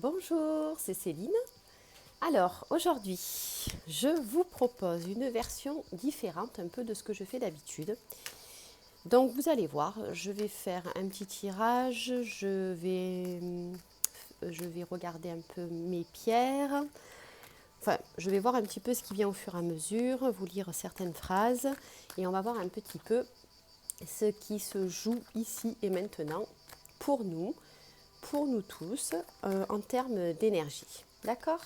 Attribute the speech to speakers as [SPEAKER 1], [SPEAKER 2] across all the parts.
[SPEAKER 1] Bonjour, c'est Céline. Alors aujourd'hui, je vous propose une version différente un peu de ce que je fais d'habitude. Donc vous allez voir, je vais faire un petit tirage, je vais regarder un peu mes pierres. Enfin, je vais voir un petit peu ce qui vient au fur et à mesure, vous lire certaines phrases et on va voir un petit peu ce qui se joue ici et maintenant pour nous tous, en termes d'énergie. D'accord?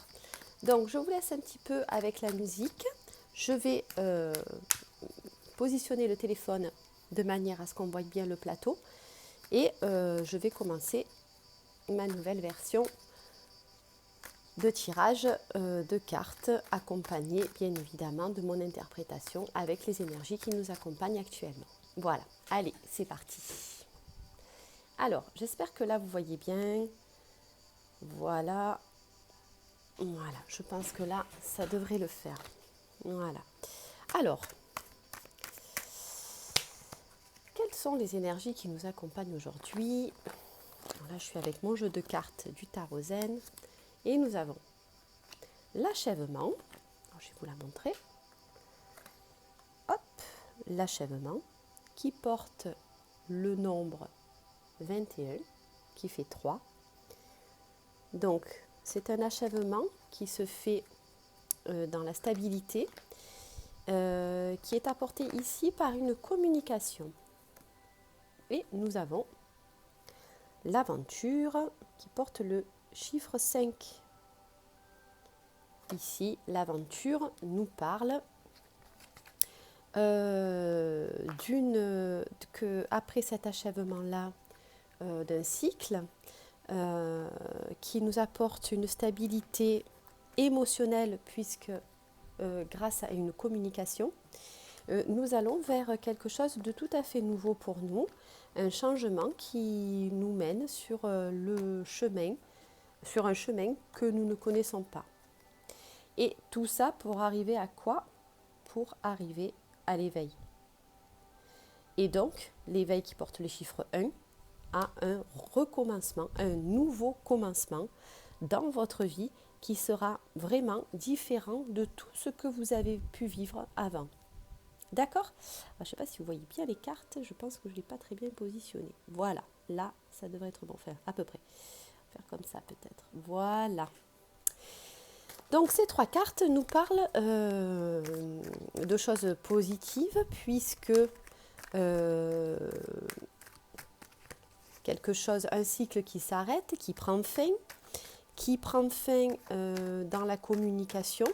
[SPEAKER 1] Donc, je vous laisse un petit peu avec la musique. Je vais positionner le téléphone de manière à ce qu'on voie bien le plateau. Et je vais commencer ma nouvelle version de tirage de cartes, accompagnée bien évidemment de mon interprétation avec les énergies qui nous accompagnent actuellement. Voilà, allez, c'est parti. Alors, j'espère que là vous voyez bien. Voilà, voilà, je pense que là, ça devrait le faire. Voilà. Alors, quelles sont les énergies qui nous accompagnent aujourd'hui? Là, je suis avec mon jeu de cartes du tarot zen. Et nous avons l'achèvement. Je vais vous la montrer. Hop, l'achèvement qui porte le nombre 21, qui fait 3. Donc, c'est un achèvement qui se fait dans la stabilité, qui est apporté ici par une communication. Et nous avons l'aventure qui porte le chiffre 5. Ici, l'aventure nous parle après cet achèvement-là d'un cycle qui nous apporte une stabilité émotionnelle puisque grâce à une communication, nous allons vers quelque chose de tout à fait nouveau pour nous, un changement qui nous mène sur sur un chemin que nous ne connaissons pas. Et tout ça pour arriver à quoi? Pour arriver à l'éveil. Et donc, l'éveil qui porte le chiffre 1 a un recommencement, un nouveau commencement dans votre vie qui sera vraiment différent de tout ce que vous avez pu vivre avant. D'accord? Je ne sais pas si vous voyez bien les cartes, je pense que je ne l'ai pas très bien positionné. Voilà, là, ça devrait être bon, enfin, à peu près. Faire comme ça peut-être. Voilà. Donc ces 3 cartes nous parlent de choses positives puisque un cycle qui s'arrête, qui prend fin dans la communication,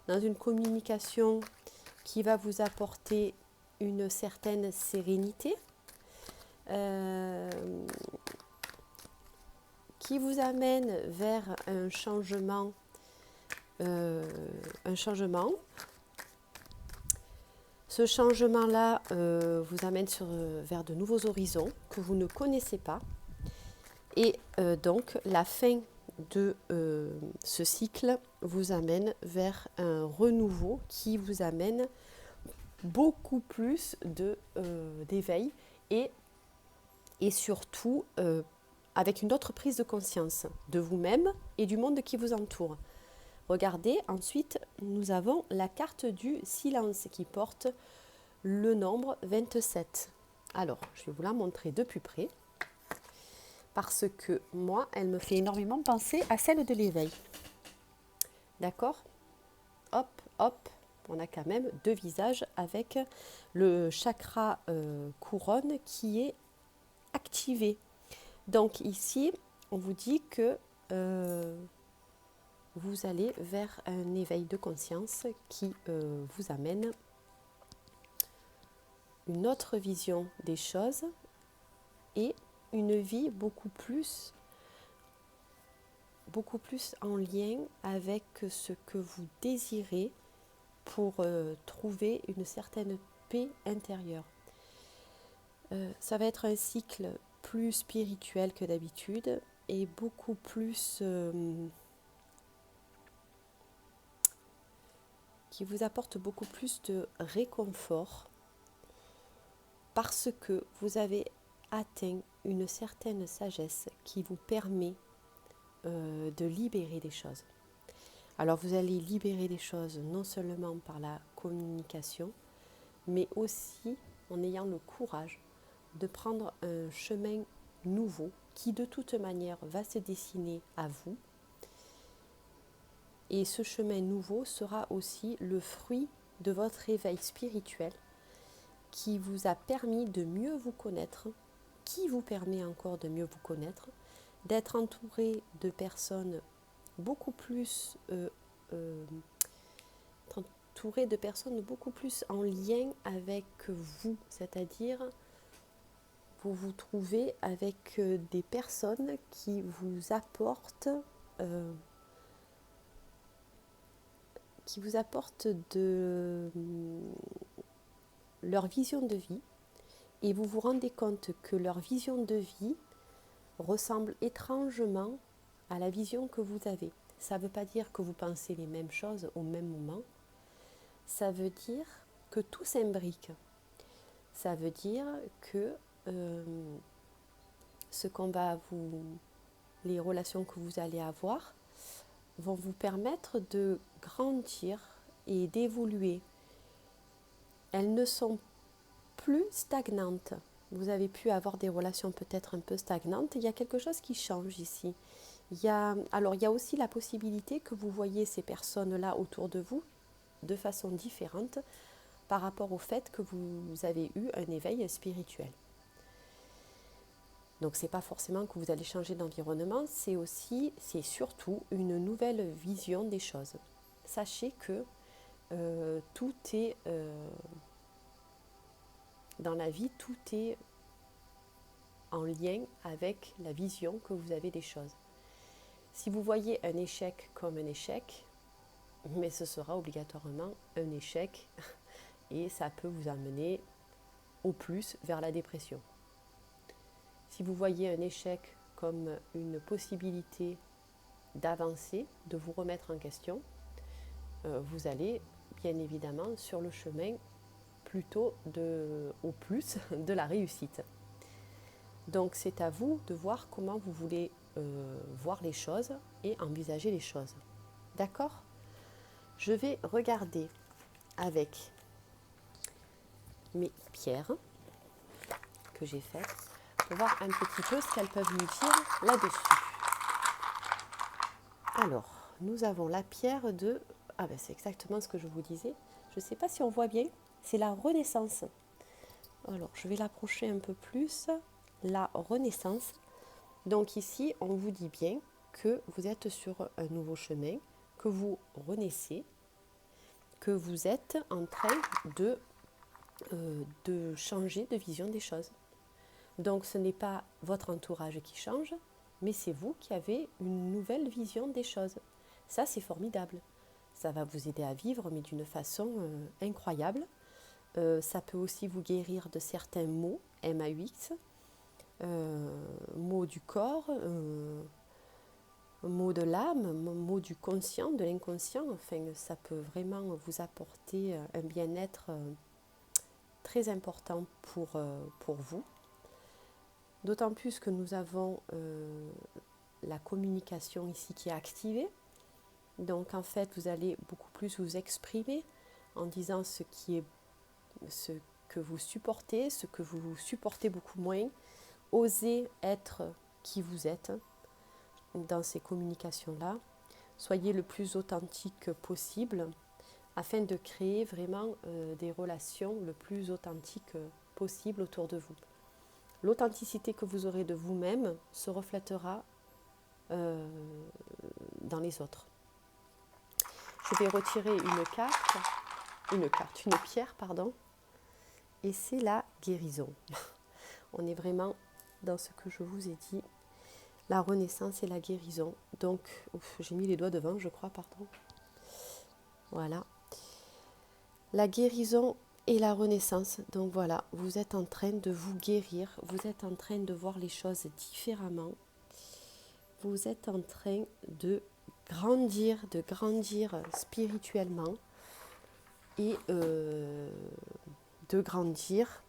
[SPEAKER 1] dans une communication qui va vous apporter une certaine sérénité, qui vous amène vers un changement. Ce changement-là vous amène vers de nouveaux horizons que vous ne connaissez pas. Et donc, la fin de ce cycle vous amène vers un renouveau qui vous amène beaucoup plus d'éveil et surtout avec une autre prise de conscience de vous-même et du monde qui vous entoure. Regardez, ensuite, nous avons la carte du silence qui porte le nombre 27. Alors, je vais vous la montrer de plus près parce que moi, elle me fait énormément penser à celle de l'éveil. D'accord? Hop, hop, on a quand même 2 visages avec le chakra couronne qui est activé. Donc ici, on vous dit que vous allez vers un éveil de conscience qui vous amène une autre vision des choses et une vie beaucoup plus en lien avec ce que vous désirez pour trouver une certaine paix intérieure. Ça va être un cycle plus spirituel que d'habitude et beaucoup plus qui vous apporte beaucoup plus de réconfort parce que vous avez atteint une certaine sagesse qui vous permet de libérer des choses. Alors vous allez libérer des choses non seulement par la communication, mais aussi en ayant le courage de prendre un chemin nouveau qui de toute manière va se dessiner à vous. Et ce chemin nouveau sera aussi le fruit de votre éveil spirituel qui vous a permis de mieux vous connaître, qui vous permet encore de mieux vous connaître, d'être entouré de personnes beaucoup plus en lien avec vous, c'est-à-dire vous vous trouvez avec des personnes qui vous apportent de leur vision de vie, et vous vous rendez compte que leur vision de vie ressemble étrangement à la vision que vous avez. Ça ne veut pas dire que vous pensez les mêmes choses au même moment, ça veut dire que tout s'imbrique. Ça veut dire que les relations que vous allez avoir vont vous permettre de grandir et d'évoluer. Elles ne sont plus stagnantes. Vous avez pu avoir des relations peut-être un peu stagnantes. Il y a quelque chose qui change ici. Il y a aussi la possibilité que vous voyez ces personnes-là autour de vous de façon différente par rapport au fait que vous avez eu un éveil spirituel. Donc ce n'est pas forcément que vous allez changer d'environnement, c'est surtout une nouvelle vision des choses. Sachez que tout est dans la vie, tout est en lien avec la vision que vous avez des choses. Si vous voyez un échec comme un échec, mais ce sera obligatoirement un échec et ça peut vous amener au plus vers la dépression. Si vous voyez un échec comme une possibilité d'avancer, de vous remettre en question, vous allez bien évidemment sur le chemin plutôt au plus de la réussite. Donc c'est à vous de voir comment vous voulez voir les choses et envisager les choses. D'accord ? Je vais regarder avec mes pierres que j'ai faites pour voir un petit peu ce qu'elles peuvent nous dire là-dessus. Alors, nous avons la pierre de... Ah ben c'est exactement ce que je vous disais. Je ne sais pas si on voit bien. C'est la Renaissance. Alors, je vais l'approcher un peu plus. La Renaissance. Donc ici, on vous dit bien que vous êtes sur un nouveau chemin, que vous renaissez, que vous êtes en train de changer de vision des choses. Donc ce n'est pas votre entourage qui change, mais c'est vous qui avez une nouvelle vision des choses. Ça, c'est formidable. Ça va vous aider à vivre, mais d'une façon incroyable. Ça peut aussi vous guérir de certains maux, MAUX, maux du corps, maux de l'âme, maux du conscient, de l'inconscient. Enfin, ça peut vraiment vous apporter un bien-être très important pour vous. D'autant plus que nous avons la communication ici qui est activée. Donc en fait, vous allez beaucoup plus vous exprimer en disant ce que vous supportez, ce que vous supportez beaucoup moins. Osez être qui vous êtes dans ces communications-là. Soyez le plus authentique possible afin de créer vraiment des relations le plus authentiques possible autour de vous. L'authenticité que vous aurez de vous-même se reflètera dans les autres. Je vais retirer une pierre, et c'est la guérison. On est vraiment dans ce que je vous ai dit, la renaissance et la guérison. Donc, j'ai mis les doigts devant, je crois, pardon. Voilà. La guérison et la renaissance. Donc voilà, vous êtes en train de vous guérir, vous êtes en train de voir les choses différemment. Vous êtes en train de grandir spirituellement et de grandir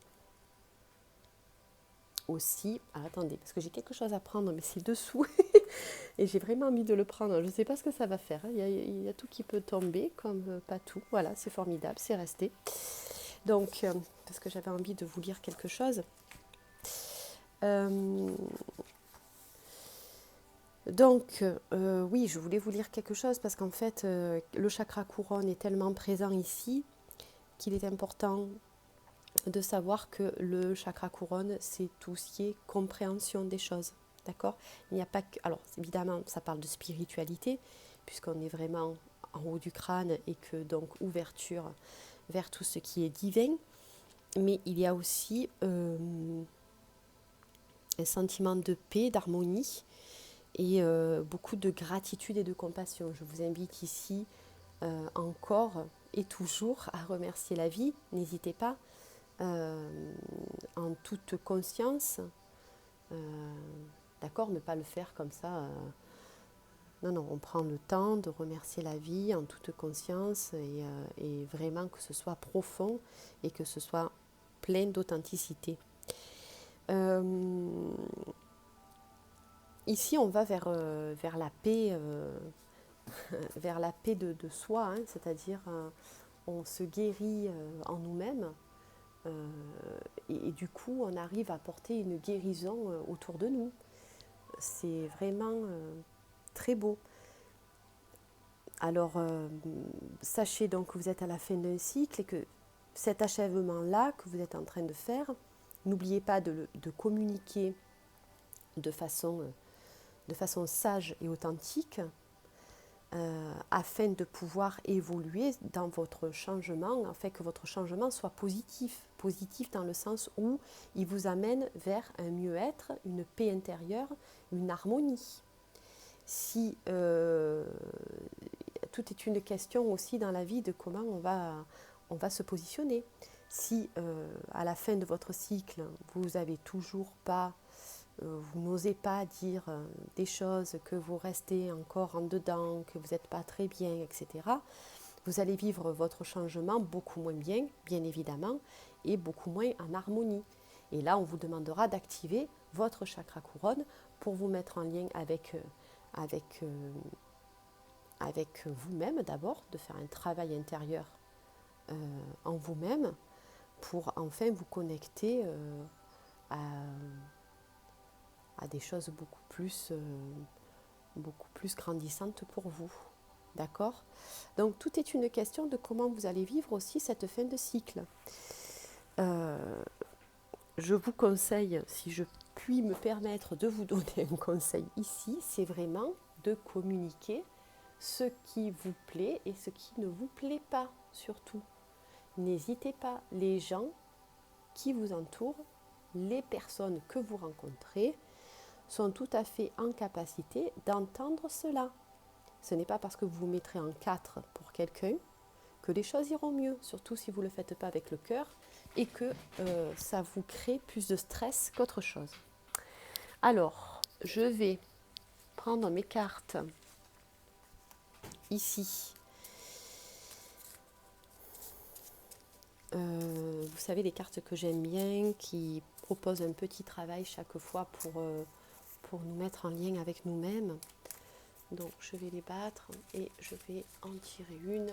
[SPEAKER 1] aussi. Ah, attendez, parce que j'ai quelque chose à prendre, mais c'est dessous. Il Et j'ai vraiment envie de le prendre. Je ne sais pas ce que ça va faire, hein. Il y a tout qui peut tomber, comme pas tout. Voilà, c'est formidable, c'est resté. Donc, parce que j'avais envie de vous lire quelque chose. Oui, je voulais vous lire quelque chose parce qu'en fait, le chakra couronne est tellement présent ici qu'il est important de savoir que le chakra couronne, c'est tout ce qui est compréhension des choses. D'accord? Il n'y a pas que. Alors, évidemment, ça parle de spiritualité, puisqu'on est vraiment en haut du crâne et que donc ouverture vers tout ce qui est divin. Mais il y a aussi un sentiment de paix, d'harmonie et beaucoup de gratitude et de compassion. Je vous invite ici encore et toujours à remercier la vie. N'hésitez pas, en toute conscience. D'accord, ne pas le faire comme ça. Non, non, on prend le temps de remercier la vie en toute conscience et vraiment que ce soit profond et que ce soit plein d'authenticité. Ici, on va vers la paix, vers la paix de soi, hein, c'est-à-dire on se guérit en nous-mêmes et du coup, on arrive à porter une guérison autour de nous. C'est vraiment très beau. Alors, sachez donc que vous êtes à la fin d'un cycle et que cet achèvement-là que vous êtes en train de faire, n'oubliez pas de communiquer de façon sage et authentique afin de pouvoir évoluer dans votre changement, afin que votre changement soit positif dans le sens où il vous amène vers un mieux-être, une paix intérieure, une harmonie. Si tout est une question aussi dans la vie de comment on va se positionner. Si à la fin de votre cycle, vous n'avez toujours pas, vous n'osez pas dire des choses, que vous restez encore en dedans, que vous n'êtes pas très bien, etc., vous allez vivre votre changement beaucoup moins bien, bien évidemment, et beaucoup moins en harmonie. Et là, on vous demandera d'activer votre chakra couronne pour vous mettre en lien avec vous-même d'abord, de faire un travail intérieur en vous-même pour enfin vous connecter à des choses beaucoup plus grandissantes pour vous. D'accord? Donc tout est une question de comment vous allez vivre aussi cette fin de cycle. Je vous conseille, si je puis me permettre de vous donner un conseil ici, c'est vraiment de communiquer ce qui vous plaît et ce qui ne vous plaît pas, surtout. N'hésitez pas, les gens qui vous entourent, les personnes que vous rencontrez, sont tout à fait en capacité d'entendre cela. Ce n'est pas parce que vous vous mettrez en 4 pour quelqu'un que les choses iront mieux, surtout si vous ne le faites pas avec le cœur et que ça vous crée plus de stress qu'autre chose. Alors, je vais prendre mes cartes ici. Vous savez, les cartes que j'aime bien, qui proposent un petit travail chaque fois pour nous mettre en lien avec nous-mêmes. Donc, je vais les battre et je vais en tirer une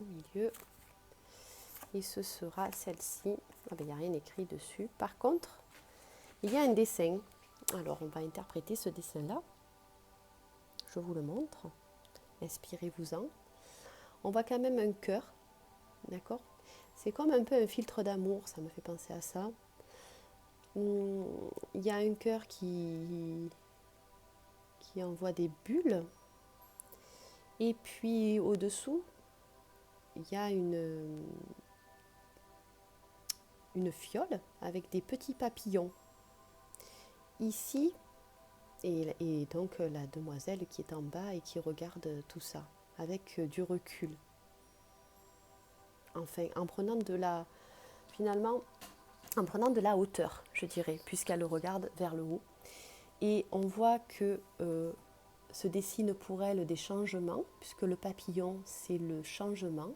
[SPEAKER 1] au milieu. Et ce sera celle-ci. Ah ben, il n'y a rien écrit dessus. Par contre, il y a un dessin. Alors, on va interpréter ce dessin-là. Je vous le montre. Inspirez-vous-en. On voit quand même un cœur. D'accord ? C'est comme un peu un filtre d'amour. Ça me fait penser à ça. Il y a un cœur qui envoie des bulles. Et puis, au-dessous, il y a une fiole avec des petits papillons. Ici, et donc la demoiselle qui est en bas et qui regarde tout ça avec du recul. Enfin, en prenant de la hauteur, je dirais, puisqu'elle regarde vers le haut. Et on voit que se dessinent pour elle des changements, puisque le papillon, c'est le changement,